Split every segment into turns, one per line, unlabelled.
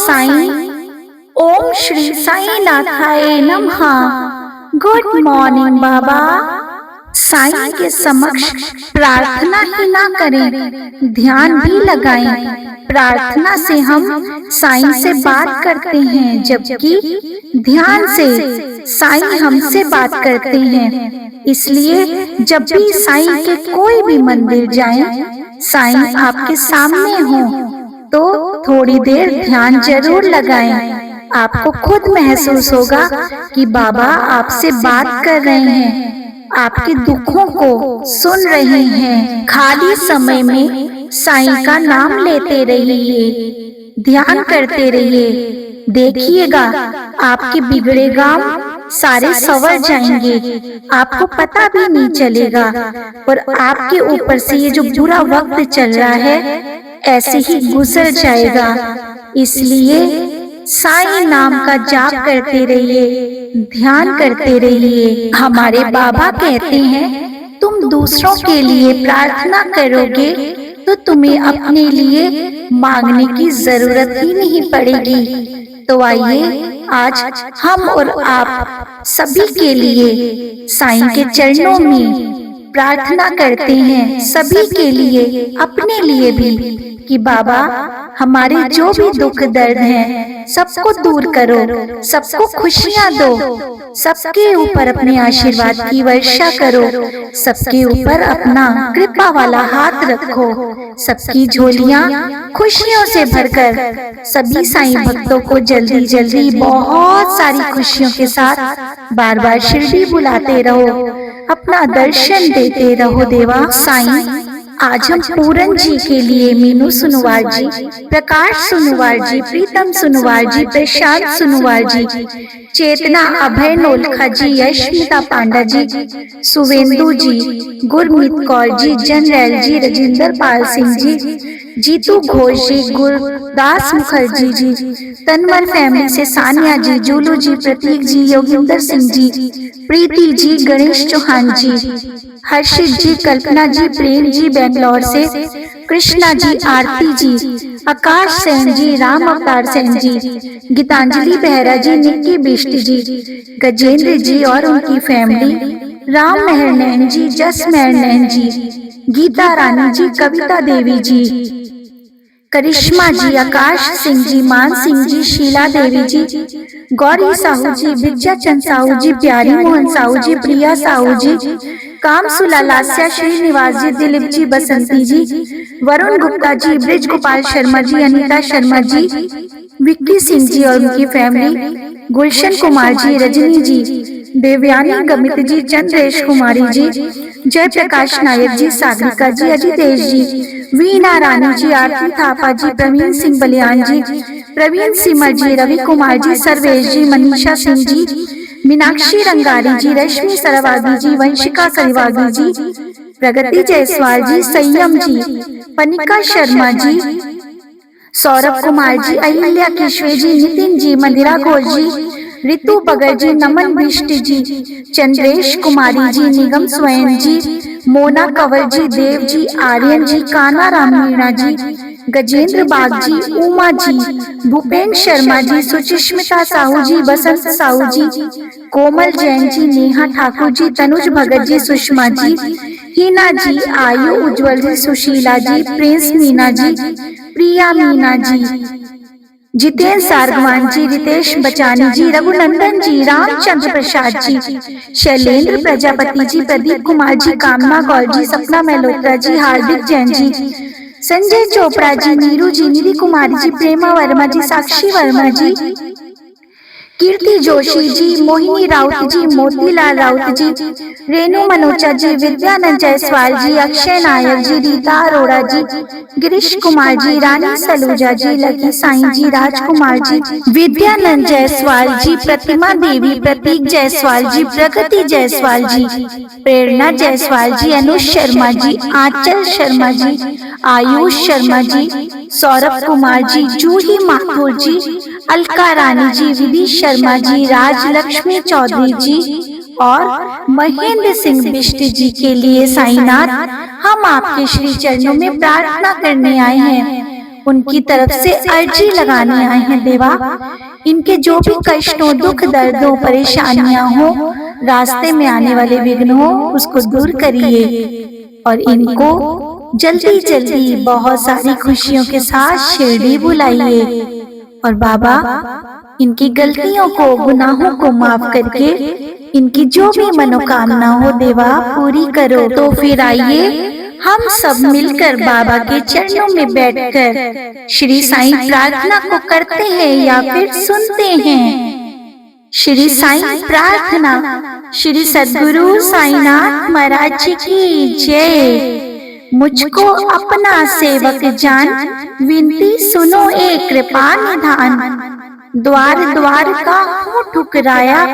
साईं। ओम श्री साईनाथाय नमः। Good morning बाबा। साईं के समक्ष प्रार्थना ही ना करें, ध्यान भी लगाएं। प्रार्थना से हम साईं से बात करते हैं, जबकि ध्यान से साईं हमसे बात करते हैं। इसलिए जब भी साईं के कोई भी मंदिर जाएं, साईं आपके सामने हो तो थोड़ी देर ध्यान जरूर लगाएं। आपको खुद महसूस होगा कि बाबा आपसे बात कर रहे हैं, आपके दुखों को सुन रहे हैं। खाली समय में साईं का नाम लेते रहिए, ध्यान करते रहिए। देखिएगा आपके बिगड़े काम सारे संवर जाएंगे, आपको पता भी नहीं चलेगा। और आपके ऊपर से ये जो बुरा वक्त चल रहा है ऐसे ही गुजर जाएगा। इसलिए साईं नाम का जाप करते रहिए, ध्यान करते रहिए। हमारे बाबा कहते हैं, तुम दूसरों के लिए प्रार्थना करोगे तो तुम्हें अपने लिए मांगने की जरूरत ही नहीं पड़ेगी। तो आइए आज हम और आप सभी के लिए साईं के चरणों में प्रार्थना करते हैं, सभी के लिए, अपने लिए भी, कि बाबा हमारे जो भी दुख दर्द हैं सबको दूर करो, सबको खुशियां दो, सबके ऊपर अपने आशीर्वाद की वर्षा करो, सबके ऊपर अपना कृपा वाला हाथ रखो, सबकी झोलियां खुशियों से भरकर सभी साईं भक्तों को जल्दी जल्दी बहुत सारी खुशियों के साथ बार बार शिरडी बुलाते रहो, अपना दर्शन देते रहो देवा। साईं आज हम पूरन जी के लिए, मीनू सुनवार जी, प्रकाश सुनवार जी, प्रीतम सुनवार जी, प्रशांत सुनवार जी, चेतना अभय नोलखा जी, यशमिता पांडा जी, सुवेंदु जी, गुरमीत कौर जी, जनरैल जी, राजेंद्र पाल सिंह जी, जीतू घोष जी, गुरदास मुखर्जी जी, तनवर फैमिली से सानिया जी, जूलू जी, प्रतीक जी, योगिंदर सिंह जी, प्रीति जी, गणेश चौहान जी, हर्षित जी, कल्पना जी, प्रेम जी बेंगलोर से, कृष्णा जी, आरती जी, आकाश सेन जी, राम अवतार सेन जी, गीतांजलि बेहरा जी, निक्की बिष्ट जी, गजेंद्र जी और उनकी फैमिली, राम मेहर नैन जी, जस मेहर नैन जी, गीता रानी जी, कविता देवी जी, करिश्मा जी, आकाश सिंह जी, मान सिंह जी, शीला देवी जी, गौरी साहू जी, विद्या चंद साहू जी, प्यारी मोहन साहू जी, प्रिया साहू जी, कामसुला लास्या, श्रीनिवास जी, दिलीप जी, बसंती जी, वरुण गुप्ता जी, ब्रिज गोपाल शर्मा जी, अनीता शर्मा जी, विक्की सिंह जी और उनकी फैमिली, गुलशन कुमार जी, रजनी जी, देवयानी गमित जी, चंद्रेश कुमारी जी, जय प्रकाश नायक जी, सागरिका जी, अजितेश जी, वीणा रानी जी, आरती थापा जी, प्रवीण सिंह बलियान जी, प्रवीण सिमर जी, रवि कुमार जी, सर्वेश जी, मनीषा सिंह जी, मीनाक्षी रंगारी जी, रश्मि सरवागी जी, वंशिका सरवागी जी, प्रगति जायसवाल जी, संयम जी, पनिका शर्मा जी, सौरभ कुमार जी, अहिल्या किशोर जी, नितिन जी, मंदिरा घोष जी, रितु बगर जी, नमन बिष्ट जी, चंद्रेश कुमारी जी, निगम स्वयं जी, मोना कंवर जी, देव जी, आर्यन जी, काना राम मीणा जी, गजेंद्र बाग जी, उमा जी, भूपेन शर्मा जी, सुचिस्मिता साहू जी, बसंत साहू जी, कोमल जैन जी, नेहा ठाकुर जी, तनुज भगत जी, सुषमा जी, हीना जी, आयु उज्जवल जी, सुशीला जी, प्रिंस मीना जी, प्रिया मीना जी, जितेंद्र सारगवान जी, रितेश बचानी जी, रघुनंदन जी, रामचंद्र प्रसाद जी, शैलेंद्र प्रजापति जी, प्रदीप कुमार जी, कामना गौर जी, सपना मेहलोत्रा जी, हार्दिक जैन जी, संजय चोपड़ा जी, नीरू जी, निधि कुमारी जी, प्रेमा वर्मा जी, साक्षी वर्मा जी, कीर्ति जोशी जी, मोहिनी राउत जी, मोतीलाल राउत जी, रेणु मनोचा जी, विद्यानंद जायसवाल जी, अक्षय नायक जी, रीता अरोड़ा जी, गिरीश कुमार जी, रानी सलूजा जी, लकी साईं जी, राजकुमार जी, विद्यानंद जायसवाल जी, प्रतिमा देवी, प्रतीक जायसवाल जी, प्रगति जायसवाल जी, प्रेरणा जायसवाल जी, अनुष शर्मा जी, आंचल शर्मा जी, आयुष शर्मा जी, सौरभ कुमार जी, जूही माथुर जी, अलका रानी जी, विधि शर्मा जी, राजलक्ष्मी चौधरी जी और महेंद्र सिंह बिष्ट जी के लिए साईनाथ हम आपके श्री चरणों में प्रार्थना करने आए हैं। उनकी तरफ से अर्जी लगाने आए हैं देवा। इनके जो भी कष्टों, दुख, दर्दों, परेशानियां हो, रास्ते में आने वाले विघ्न हो, उसको दूर करिए और इनको जल्दी जल्दी बहुत सारी खुशियों के साथ शिरडी बुलाइए। और बाबा इनकी गलतियों को, गुनाहों को माफ करके इनकी जो भी मनोकामना हो देवा पूरी करो। तो फिर आइए हम सब मिलकर बाबा के चरणों में बैठकर श्री साईं प्रार्थना को करते हैं या फिर सुनते हैं। श्री साईं प्रार्थना। श्री सद्गुरु साईनाथ महाराज की जय। मुझको अपना सेवक जान, विनती सुनो एक कृपा निधान। द्वार द्वार का हूँ ठुकराया,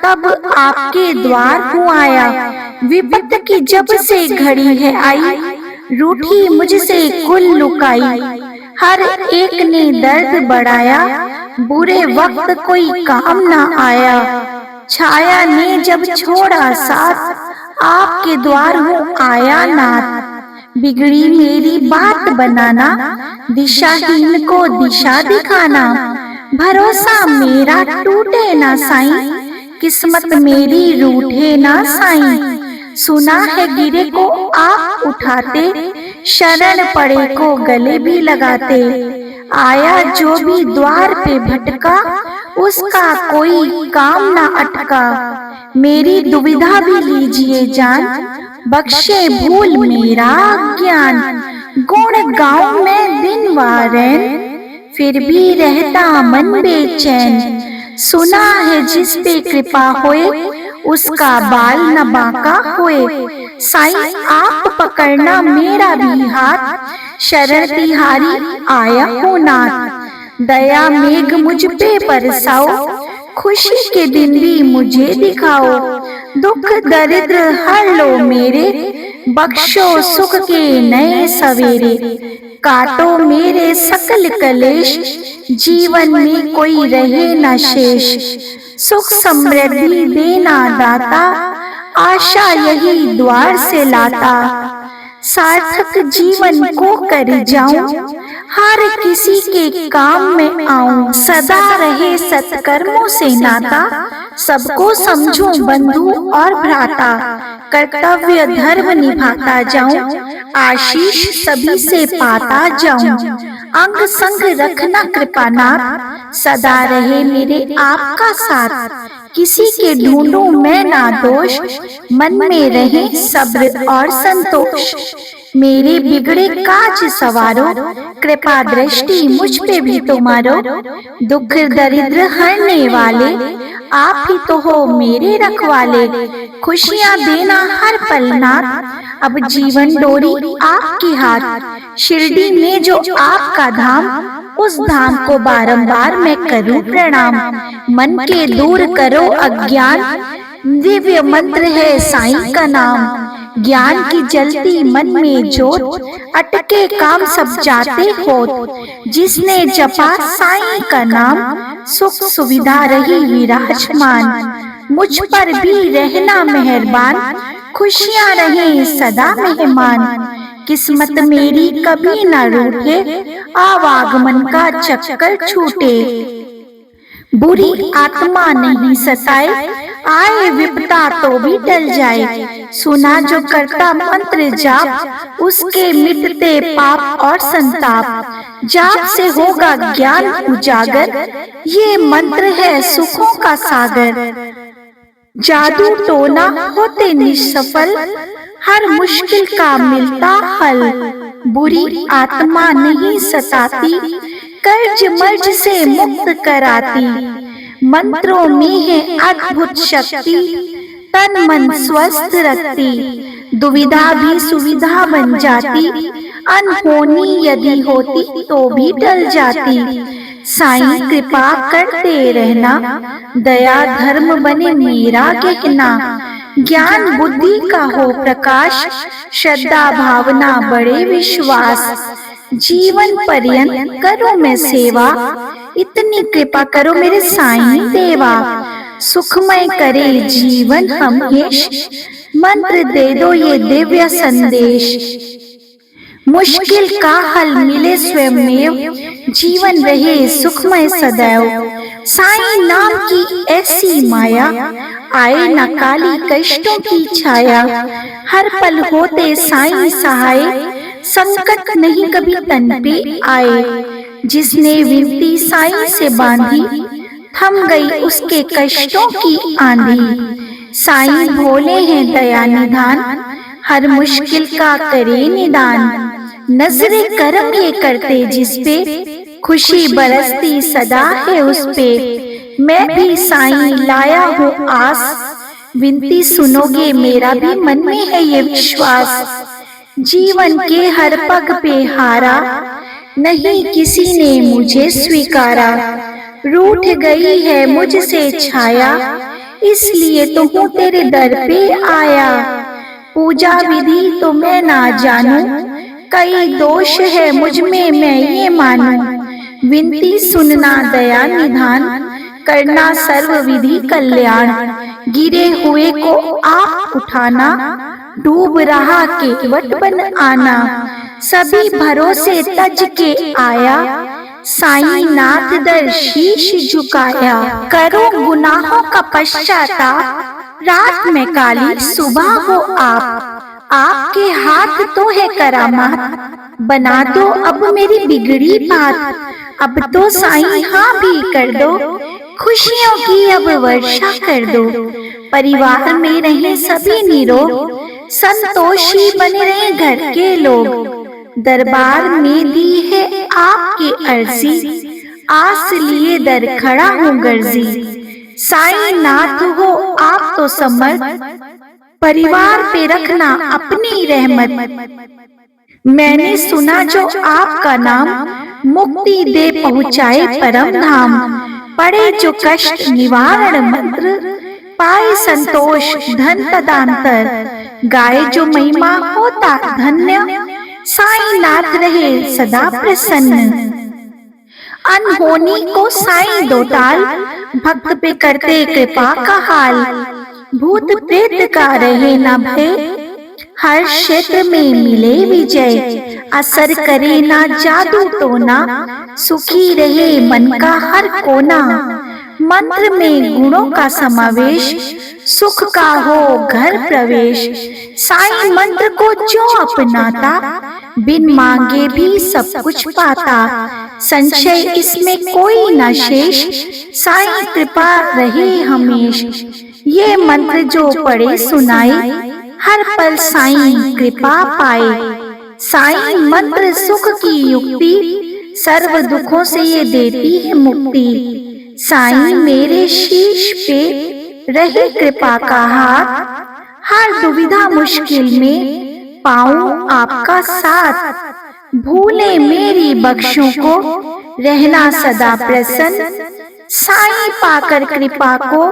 तब आपके द्वार हूँ आया। विपत की जब से घड़ी है आई, रूठी मुझसे कुल लुकाई। हर एक ने दर्द बढ़ाया, बुरे वक्त कोई काम ना आया। छाया ने जब छोड़ा साथ, आपके द्वार हूँ आया नाथ। बिगड़ी मेरी बात बनाना, दिशाहीन को दिशा दिखाना। भरोसा मेरा टूटे ना साईं, किस्मत मेरी रूठे ना साईं। सुना है गिरे को आप उठाते, शरण पड़े को गले भी लगाते। आया जो भी द्वार पे भटका, उसका कोई काम ना अटका। मेरी दुविधा भी लीजिए जान, बख्शे भूल मेरा ज्ञान। गुण गाऊं मैं दिन व रैन, फिर भी रहता मन बेचैन। सुना है जिस पे कृपा होए, उसका बाल न बांका होए। साईं आप पकड़ना मेरा भी हाथ, शरण तिहारी आया हूँ नाथ। दया मेघ मुझ पे बरसाओ, खुशी के दिन भी मुझे दिखाओ। दुख दरिद्र हर लो मेरे, बख्शो सुख के नए सवेरे। काटो मेरे सकल कलेश, जीवन में कोई रहे न शेष। सुख समृद्धि देना दाता, आशा यही द्वार से लाता। सार्थक जीवन को कर जाऊं, हर किसी के काम में आऊं। सदा रहे सत्कर्मों से नाता, सबको समझूं बंधु और भ्राता। कर्तव्य धर्म निभाता जाऊं, आशीष सभी से पाता जाऊं। अंग संग रखना कृपानाथ, सदा रहे मेरे आपका साथ। किसी के ढूंढूं मैं ना दोष, मन में रहे सब्र और संतोष। मेरे बिगड़े काज सवारो, कृपा दृष्टि मुझ पे भी तुम्हारो। दुख दरिद्र हरने वाले, आप ही तो हो मेरे रखवाले। खुशियाँ देना हर पल नाथ, अब जीवन डोरी आपके हाथ। शिरडी में जो आपका धाम, उस धाम को बारंबार मैं करूं प्रणाम। मन के दूर करो अज्ञान, दिव्य मंत्र है साईं का नाम। ज्ञान की जलती मन में जोत, अटके काम सब जाते होत। जिसने जपा साईं का नाम, सुख सुविधा रही विराजमान। मुझ पर भी रहना मेहरबान, खुशियाँ रहे सदा मेहमान। किस्मत मेरी कभी न रूठे, आवागमन का चक्कर छूटे। बुरी आत्मा नहीं सताए, आए विपदा तो भी टल जाए। सुना जो करता मंत्र जाप, उसके मिटते पाप और संताप। जाप से होगा ज्ञान उजागर, ये मंत्र है सुखों का सागर। जादू टोना होते निष्सफल, हर मुश्किल का मिलता हल। बुरी आत्मा नहीं सताती, कर्ज मर्ज से मुक्त कराती। मंत्रों में है अद्भुत शक्ति, तन मन स्वस्थ रखती। दुविधा भी सुविधा बन जाती, अनहोनी यदि होती तो भी टल जाती। साईं कृपा करते रहना, दया धर्म बने मेरा गहना। ज्ञान बुद्धि का हो प्रकाश, श्रद्धा भावना बड़े विश्वास। जीवन पर्यंत करो मैं सेवा, इतनी कृपा करो मेरे साईं देवा। सुखमय करे जीवन हमेश, मंत्र दे दो ये दिव्य संदेश। मुश्किल का हल मिले स्वयं में, जीवन रहे सुखमय सदैव। साईं नाम की ऐसी माया, आए न काली कष्टों की छाया। हर पल होते साईं सहाय, संकट नहीं कभी तन पे आए। जिसने विनती साईं से बांधी, थम गई उसके कष्टों की आंधी। साईं भोले हैं दया निधान, हर मुश्किल का करे निदान। नजरे करम ये करते जिस पे, खुशी बरसती सदा है उस पे। मैं भी साईं लाया हूँ आस, विनती सुनोगे मेरा भी मन में है ये विश्वास। जीवन के हर पग पे हारा, नहीं किसी ने मुझे स्वीकारा। रूठ गई है मुझसे छाया, इसलिए तो हूँ तेरे दर पे आया। पूजा विधि तो मैं ना जानूं, कई दोष है मुझ में मैं ये मानूं। विनती सुनना दया निधान, करना सर्व विधि कल्याण। गिरे हुए को आप उठाना, डूब रहा केवट बन आना। सभी भरोसे तज के आया, साईं नाथ दर शीश झुकाया। करो गुनाहों का पश्चाताप, रात में काली सुबह हो आप। आपके हाथ तो है करामात, बना दो अब मेरी बिगड़ी बात। अब तो साईं हाँ भी कर दो, खुशियों की अब वर्षा कर दो। परिवार में रहे सभी निरोग, संतोषी बने रहे घर के लोग। दरबार में दी है आपकी अर्जी, आस लिए दर खड़ा हूँ गर्जी। साईं नाथ हो आप तो समर्थ, परिवार पे रखना अपनी रहमत। मैंने सुना जो आपका नाम, मुक्ति दे पहुँचाए परम धाम। पड़े जो कष्ट निवारण मंत्र, पाए संतोष धन तदांतर। गाए जो महिमा होता धन्य, साईं नाथ रहे सदा प्रसन्न। अनहोनी को साईं दो टाल, भक्त पे करते कृपा का हाल। भूत प्रेत का रहे न भय, हर क्षेत्र में मिले विजय। असर करे ना जादू टोना, सुखी रहे मन का हर कोना। मंत्र में गुणों का समावेश, सुख का हो घर प्रवेश। साईं मंत्र को जो अपनाता, बिन मांगे भी सब कुछ पाता। संशय इसमें कोई न शेष, साईं कृपा रहे हमेश। ये मंत्र जो पढ़े सुनाए, हर पल साईं कृपा पाए। साईं मंत्र सुख की युक्ति, सर्व दुखों से ये देती है मुक्ति। साईं मेरे शीश पे रहे कृपा का हाथ, हर दुविधा मुश्किल में पाऊं आपका साथ। भूले मेरी बख्शों को, रहना सदा प्रसन्न। साईं पाकर कृपा को,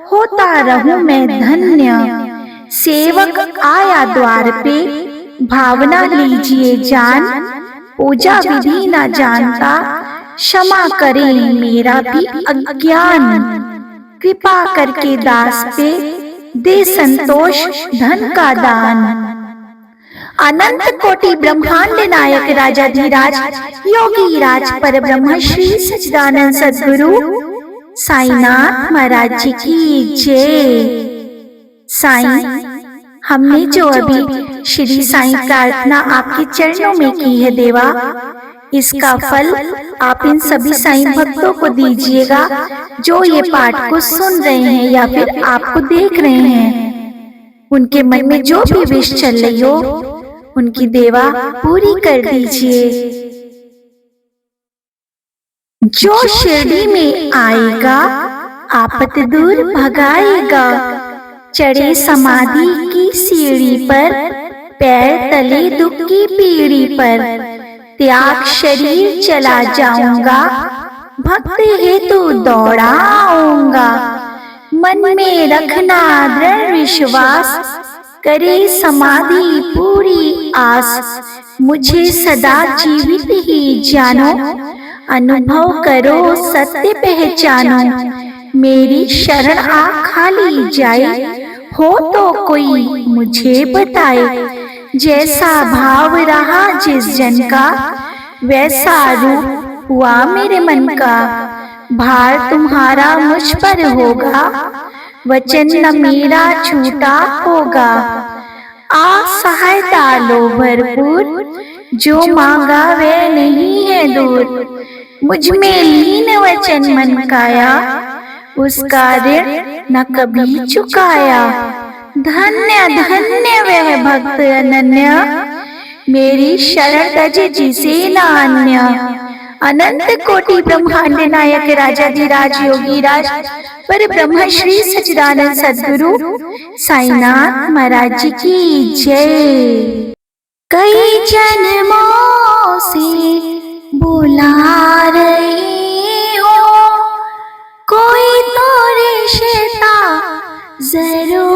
होता रहूं मैं धन्य। सेवक आया द्वार पे, भावना लीजिए जान। पूजा विधि न जानता, क्षमा करें मेरा भी अज्ञान। कृपा करके दास पे, दे संतोष धन का दान। अनंत कोटि ब्रह्मांड नायक राजाधिराज, योगी राज पर ब्रह्म श्री सच्चिदानंद सद्गुरु साईनाथ महाराज जी की जय। साईं, हमने जो अभी श्री साईं प्रार्थना आपके चरणों में की है देवा, इसका फल आप इन सभी साईं भक्तों को दीजिएगा जो ये पाठ को सुन रहे हैं या फिर आपको देख रहे हैं। उनके मन में जो भी विश चल रही हो, उनकी देवा पूरी कर दीजिए। जो शिरडी में आएगा, आपत दूर भगाएगा। चढ़े समाधि की सीढ़ी पर, पैर तले दुख की पीढ़ी पर। त्याग शरीर चला जाऊंगा, भक्त हेतु दौड़ाऊंगा। मन में रखना दृढ़ विश्वास, करे समाधि पूरी आस। मुझे सदा जीवित ही जानो, अनुभव करो सत्य पहचानो। मेरी शरण आ खाली जाए, हो तो कोई मुझे बताए। जैसा भाव रहा जिस जन का, वैसा रूप हुआ मेरे मन का। भार तुम्हारा मुझ पर होगा, वचन न मेरा छूटा होगा। आ सहायता लो भरपूर, जो मांगा वे नहीं है दूर। मुझ में लीन वचन मन काया, उसका ऋण न कभी चुकाया। धन्य धन्य वह भक्त अनन्य, मेरी शरण तज जिसे न अन्य। अनंत कोटि ब्रह्मांड नायक राजाधिराज योगीराज पर ब्रह्म श्री सच्चिदानंद सद्गुरु साईनाथ महाराज जी की जय। कई जन्मों से बुला रही हो, कोई तो रिश्ता जरूर